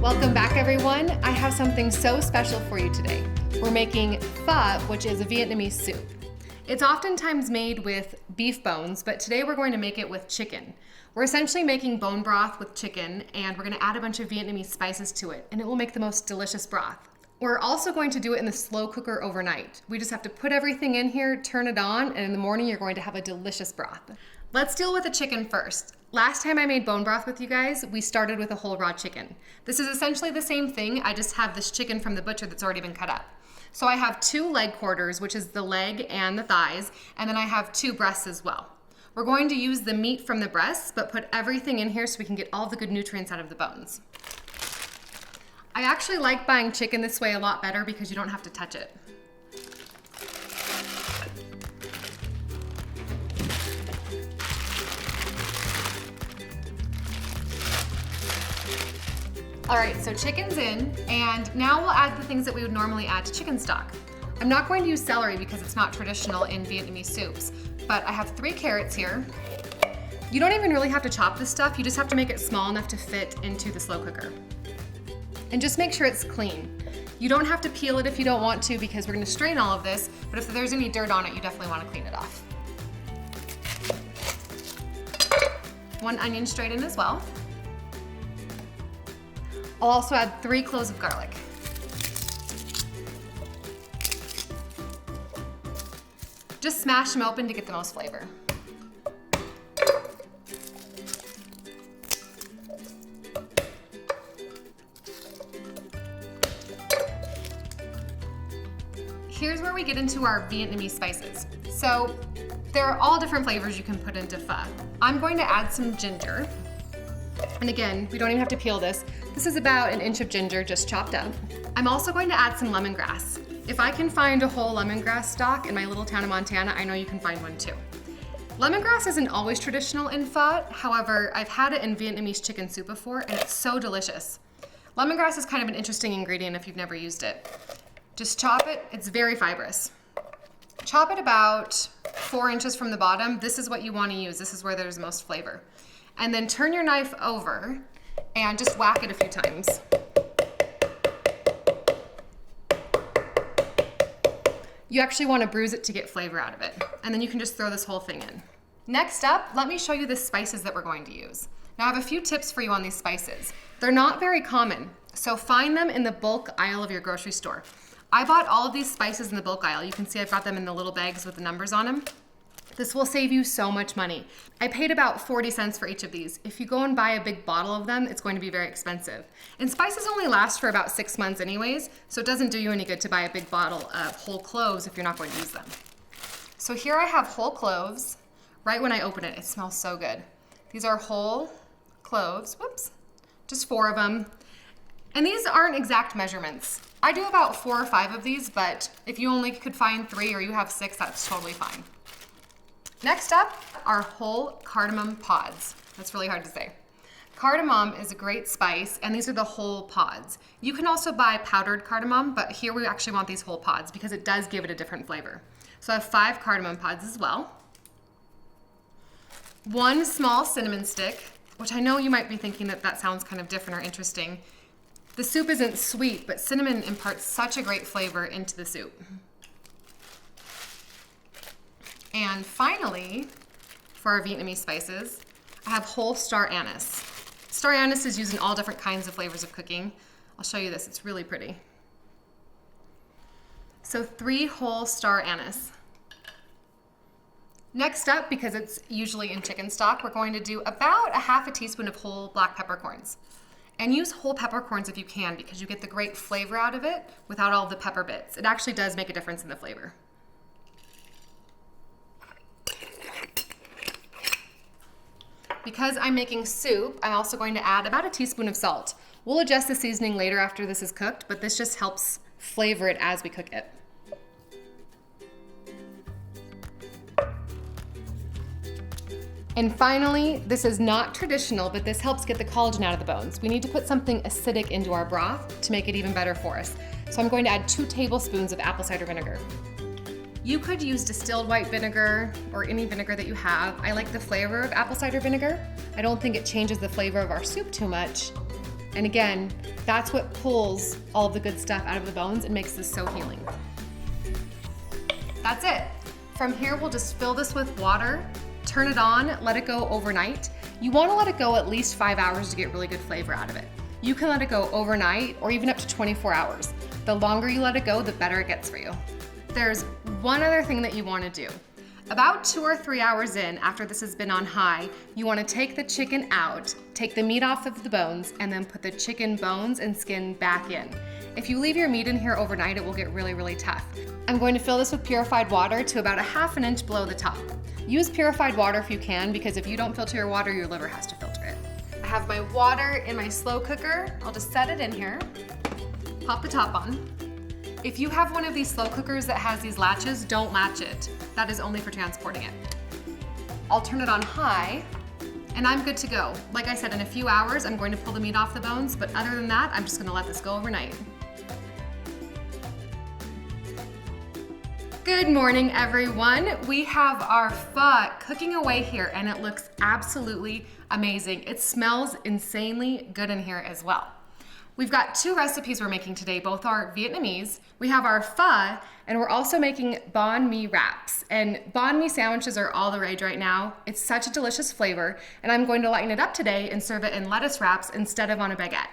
Welcome back, everyone. I have something so special for you today. We're making pho, which is a Vietnamese soup. It's oftentimes made with beef bones, but today we're going to make it with chicken. We're essentially making bone broth with chicken, and we're going to add a bunch of Vietnamese spices to it, and it will make the most delicious broth. We're also going to do it in the slow cooker overnight. We just have to put everything in here, turn it on, and in the morning you're going to have a delicious broth. Let's deal with the chicken first. Last time I made bone broth with you guys, we started with a whole raw chicken. This is essentially the same thing, I just have this chicken from the butcher that's already been cut up. So I have 2 leg quarters, which is the leg and the thighs, and then I have 2 breasts as well. We're going to use the meat from the breasts, but put everything in here so we can get all the good nutrients out of the bones. I actually like buying chicken this way a lot better because you don't have to touch it. All right, so chicken's in, and now we'll add the things that we would normally add to chicken stock. I'm not going to use celery because it's not traditional in Vietnamese soups, but I have 3 carrots here. You don't even really have to chop this stuff, you just have to make it small enough to fit into the slow cooker. And just make sure it's clean. You don't have to peel it if you don't want to because we're gonna strain all of this, but if there's any dirt on it, you definitely wanna clean it off. 1 onion straight in as well. I'll also add 3 cloves of garlic. Just smash them open to get the most flavor. Here's where we get into our Vietnamese spices. So there are all different flavors you can put into pho. I'm going to add some ginger. And again, we don't even have to peel this. This is about 1 inch of ginger just chopped up. I'm also going to add some lemongrass. If I can find a whole lemongrass stalk in my little town of Montana, I know you can find one too. Lemongrass isn't always traditional in pho, however, I've had it in Vietnamese chicken soup before and it's so delicious. Lemongrass is kind of an interesting ingredient if you've never used it. Just chop it, it's very fibrous. Chop it about 4 inches from the bottom. This is what you want to use, this is where there's the most flavor. And then turn your knife over and just whack it a few times. You actually want to bruise it to get flavor out of it. And then you can just throw this whole thing in. Next up, let me show you the spices that we're going to use. Now I have a few tips for you on these spices. They're not very common, so find them in the bulk aisle of your grocery store. I bought all of these spices in the bulk aisle. You can see I've got them in the little bags with the numbers on them. This will save you so much money. I paid about 40 cents for each of these. If you go and buy a big bottle of them, it's going to be very expensive. And spices only last for about 6 months anyways, so it doesn't do you any good to buy a big bottle of whole cloves if you're not going to use them. So here I have whole cloves. Right when I open it, it smells so good. These are whole cloves, whoops, just 4 of them. And these aren't exact measurements. I do about 4 or 5 of these, but if you only could find 3 or you have 6, that's totally fine. Next up are whole cardamom pods. That's really hard to say. Cardamom is a great spice, and these are the whole pods. You can also buy powdered cardamom, but here we actually want these whole pods because it does give it a different flavor. So I have 5 cardamom pods as well. 1 small cinnamon stick, which I know you might be thinking that that sounds kind of different or interesting. The soup isn't sweet, but cinnamon imparts such a great flavor into the soup. And finally, for our Vietnamese spices, I have whole star anise. Star anise is used in all different kinds of flavors of cooking. I'll show you this, it's really pretty. So 3 whole star anise. Next up, because it's usually in chicken stock, we're going to do about a half a teaspoon of whole black peppercorns. And use whole peppercorns if you can because you get the great flavor out of it without all the pepper bits. It actually does make a difference in the flavor. Because I'm making soup, I'm also going to add about a teaspoon of salt. We'll adjust the seasoning later after this is cooked, but this just helps flavor it as we cook it. And finally, this is not traditional, but this helps get the collagen out of the bones. We need to put something acidic into our broth to make it even better for us. So I'm going to add 2 tablespoons of apple cider vinegar. You could use distilled white vinegar or any vinegar that you have. I like the flavor of apple cider vinegar. I don't think it changes the flavor of our soup too much. And again, that's what pulls all of the good stuff out of the bones and makes this so healing. That's it. From here, we'll just fill this with water, turn it on, let it go overnight. You want to let it go at least 5 hours to get really good flavor out of it. You can let it go overnight or even up to 24 hours. The longer you let it go, the better it gets for you. There's one other thing that you want to do. About 2 or 3 hours in, after this has been on high, you want to take the chicken out, take the meat off of the bones, and then put the chicken bones and skin back in. If you leave your meat in here overnight, it will get really, really tough. I'm going to fill this with purified water to about 1/2 inch below the top. Use purified water if you can, because if you don't filter your water, your liver has to filter it. I have my water in my slow cooker. I'll just set it in here, pop the top on. If you have one of these slow cookers that has these latches, don't latch it. That is only for transporting it. I'll turn it on high, and I'm good to go. Like I said, in a few hours, I'm going to pull the meat off the bones, but other than that, I'm just gonna let this go overnight. Good morning, everyone. We have our pho cooking away here, and it looks absolutely amazing. It smells insanely good in here as well. We've got 2 recipes we're making today. Both are Vietnamese. We have our pho, and we're also making banh mi wraps. And banh mi sandwiches are all the rage right now. It's such a delicious flavor, and I'm going to lighten it up today and serve it in lettuce wraps instead of on a baguette.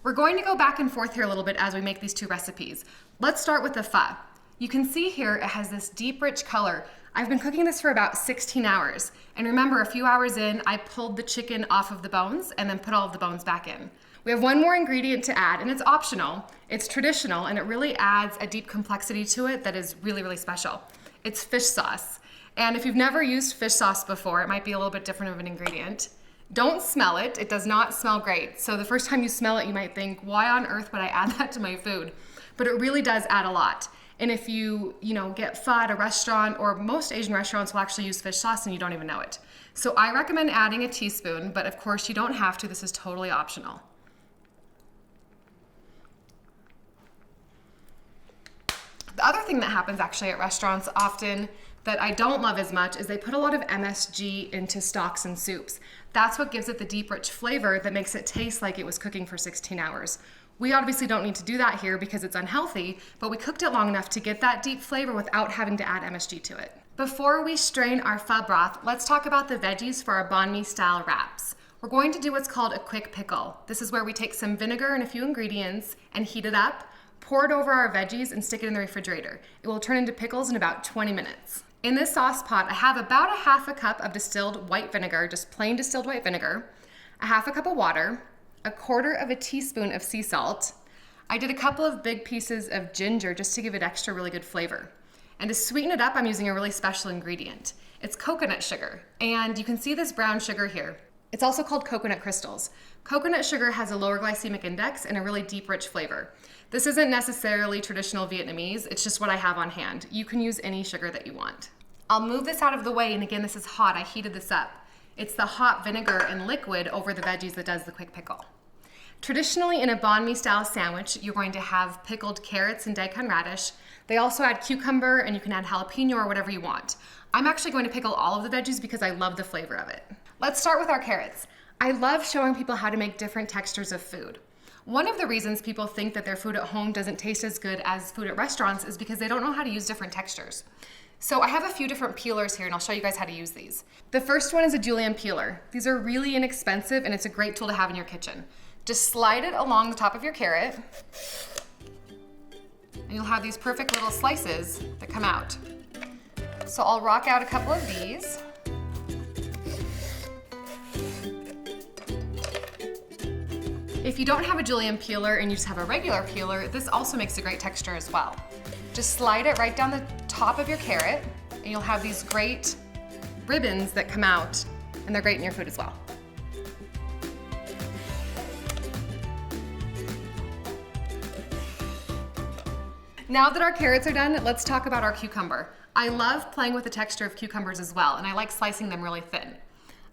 We're going to go back and forth here a little bit as we make these 2 recipes. Let's start with the pho. You can see here it has this deep, rich color. I've been cooking this for about 16 hours. And remember, a few hours in, I pulled the chicken off of the bones and then put all of the bones back in. We have one more ingredient to add, and it's optional. It's traditional, and it really adds a deep complexity to it that is really, really special. It's fish sauce. And if you've never used fish sauce before, it might be a little bit different of an ingredient. Don't smell it. It does not smell great. So the first time you smell it, you might think, why on earth would I add that to my food? But it really does add a lot. And if you get pho at a restaurant, or most Asian restaurants will actually use fish sauce and you don't even know it. So I recommend adding a teaspoon, but of course you don't have to. This is totally optional. The other thing that happens actually at restaurants often that I don't love as much is they put a lot of MSG into stocks and soups. That's what gives it the deep, rich flavor that makes it taste like it was cooking for 16 hours. We obviously don't need to do that here because it's unhealthy, but we cooked it long enough to get that deep flavor without having to add MSG to it. Before we strain our pho broth, let's talk about the veggies for our banh mi style wraps. We're going to do what's called a quick pickle. This is where we take some vinegar and a few ingredients and heat it up, pour it over our veggies, and stick it in the refrigerator. It will turn into pickles in about 20 minutes. In this sauce pot, I have about 1/2 cup of distilled white vinegar, just plain distilled white vinegar, 1/2 cup of water, 1/4 teaspoon of sea salt. I did a couple of big pieces of ginger just to give it extra really good flavor. And to sweeten it up, I'm using a really special ingredient. It's coconut sugar, and you can see this brown sugar here. It's also called coconut crystals. Coconut sugar has a lower glycemic index and a really deep, rich flavor. This isn't necessarily traditional Vietnamese, it's just what I have on hand. You can use any sugar that you want. I'll move this out of the way, and again, this is hot. I heated this up. It's the hot vinegar and liquid over the veggies that does the quick pickle. Traditionally, in a banh mi style sandwich, you're going to have pickled carrots and daikon radish. They also add cucumber, and you can add jalapeno or whatever you want. I'm actually going to pickle all of the veggies because I love the flavor of it. Let's start with our carrots. I love showing people how to make different textures of food. One of the reasons people think that their food at home doesn't taste as good as food at restaurants is because they don't know how to use different textures. So I have a few different peelers here, and I'll show you guys how to use these. The first one is a julienne peeler. These are really inexpensive, and it's a great tool to have in your kitchen. Just slide it along the top of your carrot, and you'll have these perfect little slices that come out. So I'll rock out a couple of these. If you don't have a julienne peeler and you just have a regular peeler, this also makes a great texture as well. Just slide it right down the top of your carrot, and you'll have these great ribbons that come out, and they're great in your food as well. Now that our carrots are done, let's talk about our cucumber. I love playing with the texture of cucumbers as well, and I like slicing them really thin.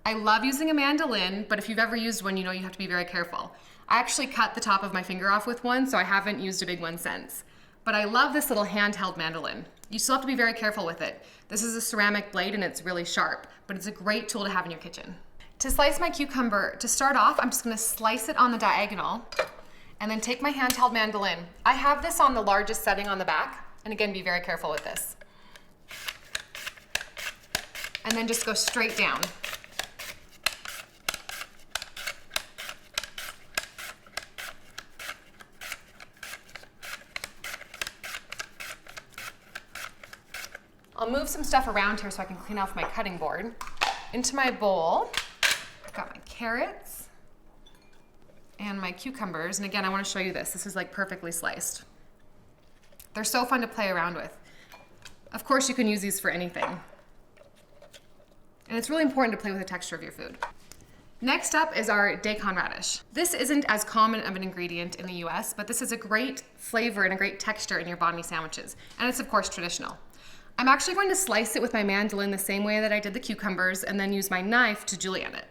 I love using a mandolin, but if you've ever used one, you know you have to be very careful. I actually cut the top of my finger off with one, so I haven't used a big one since. But I love this little handheld mandolin. You still have to be very careful with it. This is a ceramic blade and it's really sharp, but it's a great tool to have in your kitchen. To slice my cucumber, to start off, I'm just gonna slice it on the diagonal and then take my handheld mandolin. I have this on the largest setting on the back, and again, be very careful with this. And then just go straight down. I'll move some stuff around here so I can clean off my cutting board. Into my bowl, I've got my carrots and my cucumbers. And again, I want to show you this. This is like perfectly sliced. They're so fun to play around with. Of course, you can use these for anything. And it's really important to play with the texture of your food. Next up is our daikon radish. This isn't as common of an ingredient in the US, but this is a great flavor and a great texture in your banh mi sandwiches. And it's of course traditional. I'm actually going to slice it with my mandolin the same way that I did the cucumbers and then use my knife to julienne it.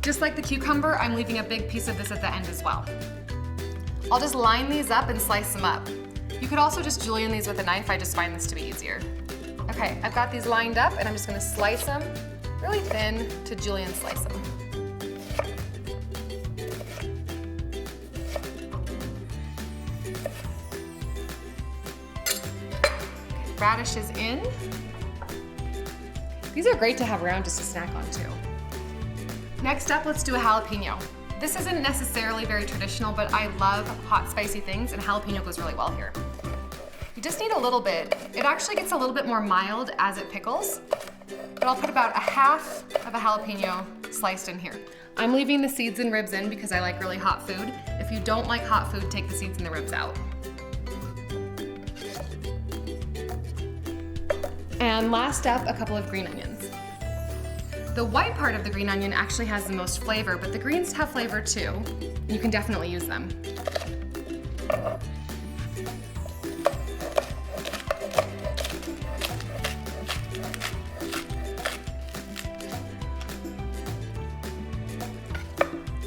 Just like the cucumber, I'm leaving a big piece of this at the end as well. I'll just line these up and slice them up. You could also just julienne these with a knife. I just find this to be easier. Okay, I've got these lined up and I'm just gonna slice them really thin to julienne slice them. Okay, radish is in. These are great to have around just to snack on too. Next up, let's do a jalapeno. This isn't necessarily very traditional, but I love hot, spicy things, and jalapeno goes really well here. You just need a little bit. It actually gets a little bit more mild as it pickles, but I'll put about a half of a jalapeno sliced in here. I'm leaving the seeds and ribs in because I like really hot food. If you don't like hot food, take the seeds and the ribs out. And last up, a couple of green onions. The white part of the green onion actually has the most flavor, but the greens have flavor too. You can definitely use them.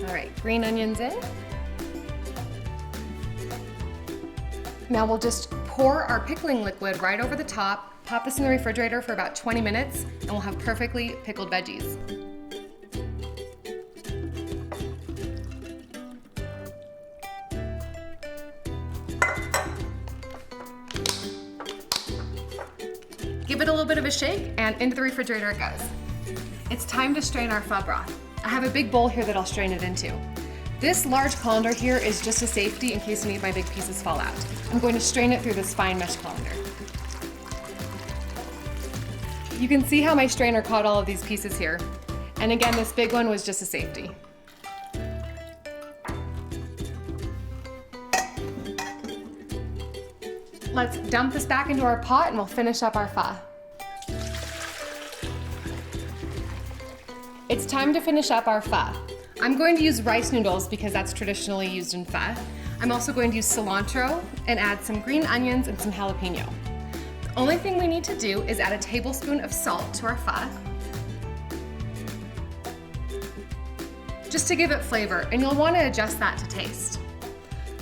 All right, green onions in. Now we'll just pour our pickling liquid right over the top, pop this in the refrigerator for about 20 minutes, and we'll have perfectly pickled veggies. Give it a little bit of a shake, and into the refrigerator it goes. It's time to strain our pho broth. I have a big bowl here that I'll strain it into. This large colander here is just a safety in case any of my big pieces fall out. I'm going to strain it through this fine mesh colander. You can see how my strainer caught all of these pieces here. And again, this big one was just a safety. Let's dump this back into our pot and we'll finish up our pho. It's time to finish up our pho. I'm going to use rice noodles because that's traditionally used in pho. I'm also going to use cilantro and add some green onions and some jalapeno. The only thing we need to do is add a tablespoon of salt to our pho, just to give it flavor, and you'll want to adjust that to taste.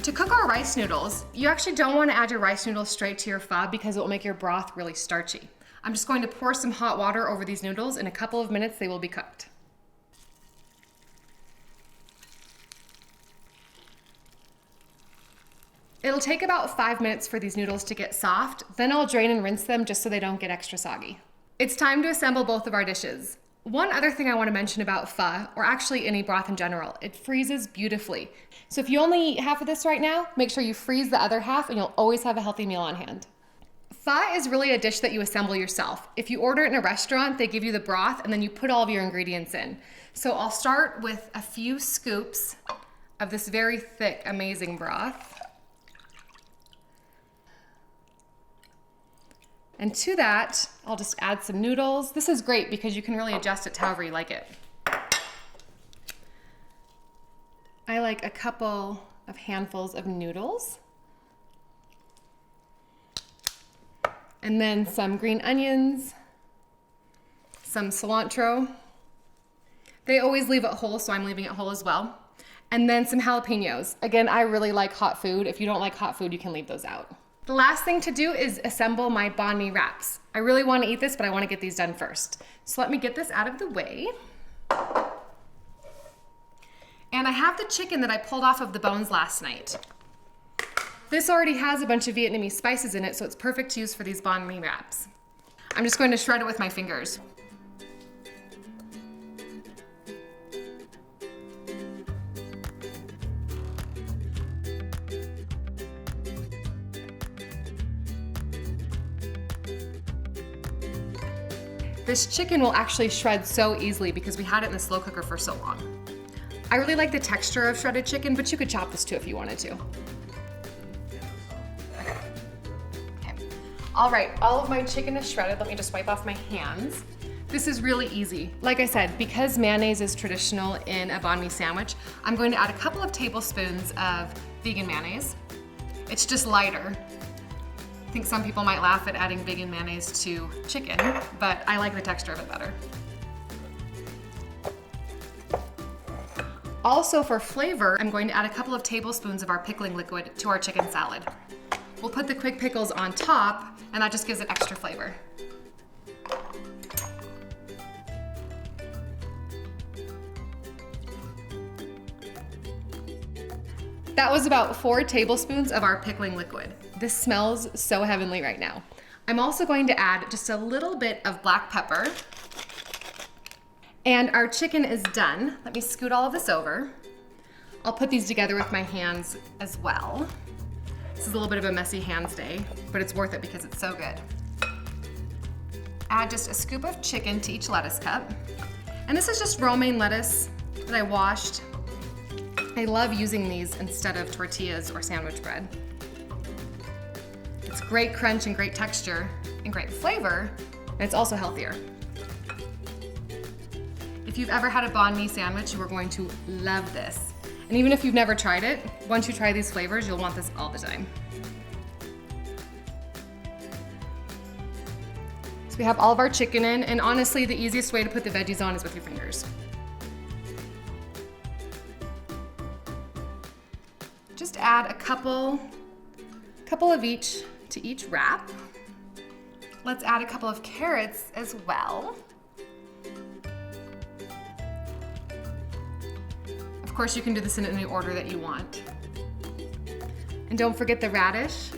To cook our rice noodles, you actually don't want to add your rice noodles straight to your pho because it will make your broth really starchy. I'm just going to pour some hot water over these noodles. In a couple of minutes, they will be cooked. It'll take about 5 minutes for these noodles to get soft, then I'll drain and rinse them just so they don't get extra soggy. It's time to assemble both of our dishes. One other thing I want to mention about pho, or actually any broth in general, it freezes beautifully. So if you only eat half of this right now, make sure you freeze the other half and you'll always have a healthy meal on hand. Pho is really a dish that you assemble yourself. If you order it in a restaurant, they give you the broth and then you put all of your ingredients in. So I'll start with a few scoops of this very thick, amazing broth. And to that, I'll just add some noodles. This is great because you can really adjust it to however you like it. I like a couple of handfuls of noodles. And then some green onions, some cilantro. They always leave it whole, so I'm leaving it whole as well. And then some jalapenos. Again, I really like hot food. If you don't like hot food, you can leave those out. The last thing to do is assemble my banh mi wraps. I really want to eat this, but I want to get these done first. So let me get this out of the way. And I have the chicken that I pulled off of the bones last night. This already has a bunch of Vietnamese spices in it, so it's perfect to use for these banh mi wraps. I'm just going to shred it with my fingers. This chicken will actually shred so easily because we had it in the slow cooker for so long. I really like the texture of shredded chicken, but you could chop this too if you wanted to. Okay. All right, all of my chicken is shredded. Let me just wipe off my hands. This is really easy. Like I said, because mayonnaise is traditional in a banh mi sandwich, I'm going to add a couple of tablespoons of vegan mayonnaise. It's just lighter. I think some people might laugh at adding vegan mayonnaise to chicken, but I like the texture of it better. Also for flavor, I'm going to add a couple of tablespoons of our pickling liquid to our chicken salad. We'll put the quick pickles on top, and that just gives it extra flavor. That was about 4 tablespoons of our pickling liquid. This smells so heavenly right now. I'm also going to add just a little bit of black pepper. And our chicken is done. Let me scoot all of this over. I'll put these together with my hands as well. This is a little bit of a messy hands day, but it's worth it because it's so good. Add just a scoop of chicken to each lettuce cup. And this is just romaine lettuce that I washed. I love using these instead of tortillas or sandwich bread. It's great crunch and great texture and great flavor, and it's also healthier. If you've ever had a banh mi sandwich, you are going to love this. And even if you've never tried it, once you try these flavors, you'll want this all the time. So we have all of our chicken in, and honestly, the easiest way to put the veggies on is with your fingers. Just add a couple of each to each wrap. Let's add a couple of carrots as well. Of course, you can do this in any order that you want. And don't forget the radish.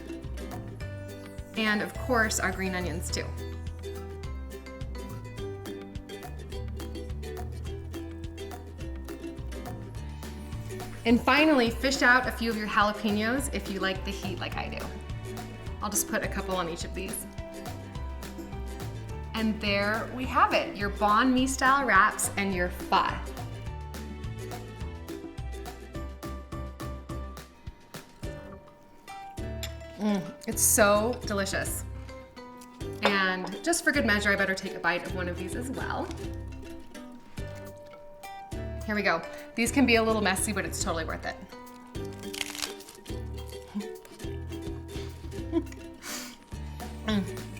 And of course, our green onions too. And finally, fish out a few of your jalapenos if you like the heat like I do. I'll just put a couple on each of these. And there we have it, your banh mi style wraps and your pho. It's so delicious. And just for good measure, I better take a bite of one of these as well. Here we go. These can be a little messy, but it's totally worth it.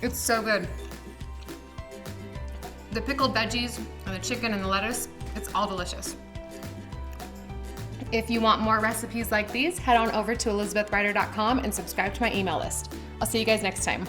It's so good. The pickled veggies and the chicken and the lettuce, it's all delicious. If you want more recipes like these, head on over to elizabethrider.com and subscribe to my email list. I'll see you guys next time.